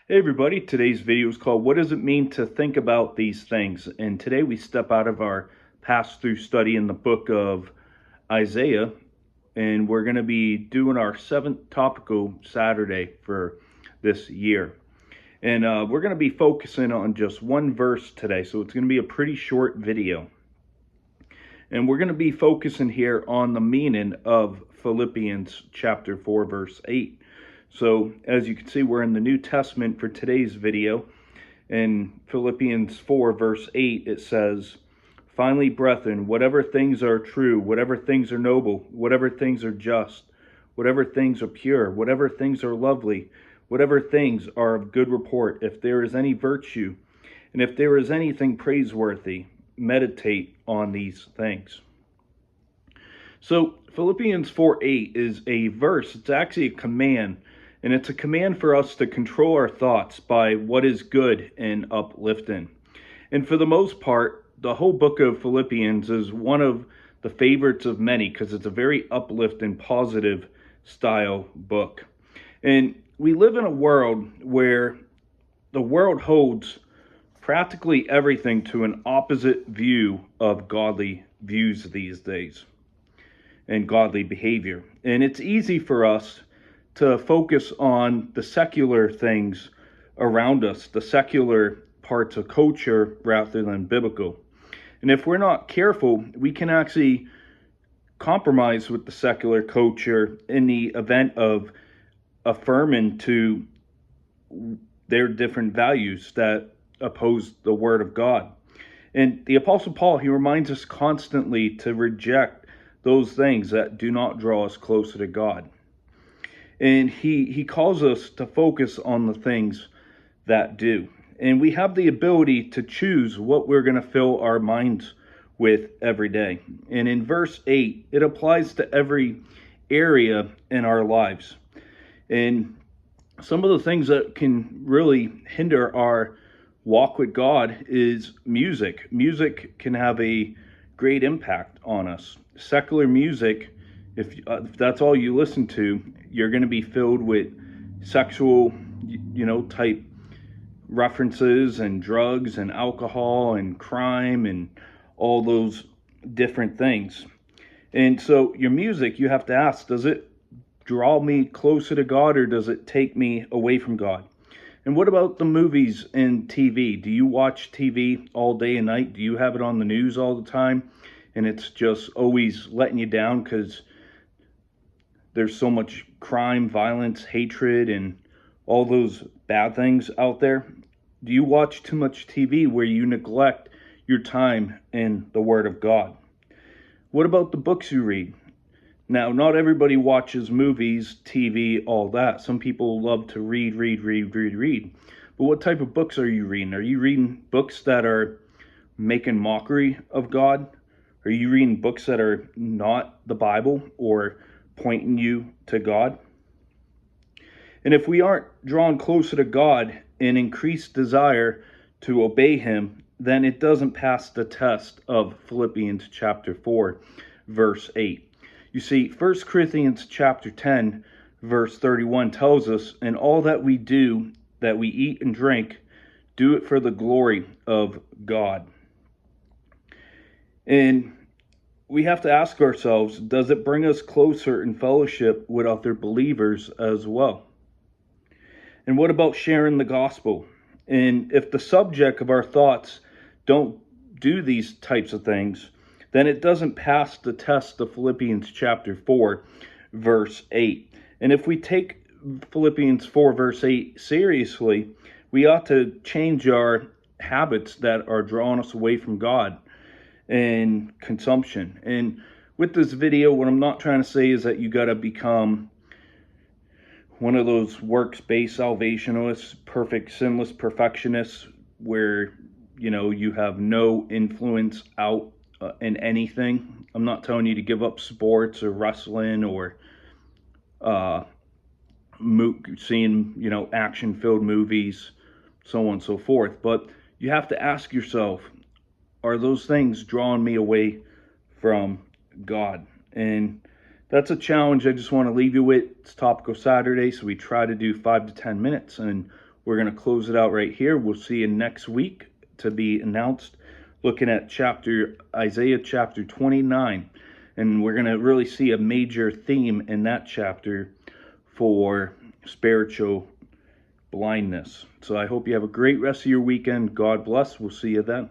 Hey everybody, today's video is called What Does It Mean to Think About These Things? And today we step out of our pass-through study in the book of Isaiah, and we're going to be doing our 7th Topical Saturday for this year. And we're going to be focusing on just one verse today, so it's going to be a pretty short video. And we're going to be focusing here on the meaning of Philippians chapter 4, verse 8. So as you can see, we're in the New Testament for today's video. In Philippians 4, verse 8, it says, "Finally, brethren, whatever things are true, whatever things are noble, whatever things are just, whatever things are pure, whatever things are lovely, whatever things are of good report, if there is any virtue, and if there is anything praiseworthy, meditate on these things." So Philippians 4:8 is a verse. It's actually a command, and it's a command for us to control our thoughts by what is good and uplifting. And for the most part, the whole book of Philippians is one of the favorites of many because it's a very uplifting, positive style book. And we live in a world where the world holds practically everything to an opposite view of godly views these days and godly behavior. And it's easy for us to focus on the secular things around us, the secular parts of culture rather than biblical. And if we're not careful, we can actually compromise with the secular culture in the event of affirming to their different values that oppose the Word of God. And the Apostle Paul, he reminds us constantly to reject those things that do not draw us closer to God. And he calls us to focus on the things that do. And we have the ability to choose what we're going to fill our minds with every day. And in verse 8, it applies to every area in our lives. And some of the things that can really hinder our walk with God is music. Music can have a great impact on us. Secular music, if that's all you listen to, you're going to be filled with sexual, type references and drugs and alcohol and crime and all those different things. And so your music, you have to ask, does it draw me closer to God or does it take me away from God? And what about the movies and TV? Do you watch TV all day and night? Do you have it on the news all the time? And it's just always letting you down because there's so much crime, violence, hatred, and all those bad things out there. Do you watch too much TV where you neglect your time in the Word of God? What about the books you read? Now, not everybody watches movies, TV, all that. Some people love to read. But what type of books are you reading? Are you reading books that are making mockery of God? Are you reading books that are not the Bible or pointing you to God? And if we aren't drawn closer to God and increased desire to obey Him, then it doesn't pass the test of Philippians chapter 4, verse 8. You see, 1 Corinthians chapter 10, verse 31 tells us, "In all that we do, that we eat and drink, do it for the glory of God." And we have to ask ourselves, does it bring us closer in fellowship with other believers as well? And what about sharing the gospel? And if the subject of our thoughts don't do these types of things, then it doesn't pass the test of Philippians chapter 4, verse 8. And if we take Philippians 4, verse 8 seriously, we ought to change our habits that are drawing us away from God and consumption. And with this video, what I'm not trying to say is that you got to become one of those works-based salvationists, perfect, sinless perfectionists, where you have no influence out in anything. I'm not telling you to give up sports or wrestling or seeing action-filled movies, so on and so forth. But you have to ask yourself, are those things drawing me away from God? And that's a challenge I just want to leave you with. It's Topical Saturday, so we try to do 5 to 10 minutes. And we're going to close it out right here. We'll see you next week to be announced, looking at Isaiah chapter 29. And we're going to really see a major theme in that chapter for spiritual blindness. So I hope you have a great rest of your weekend. God bless. We'll see you then.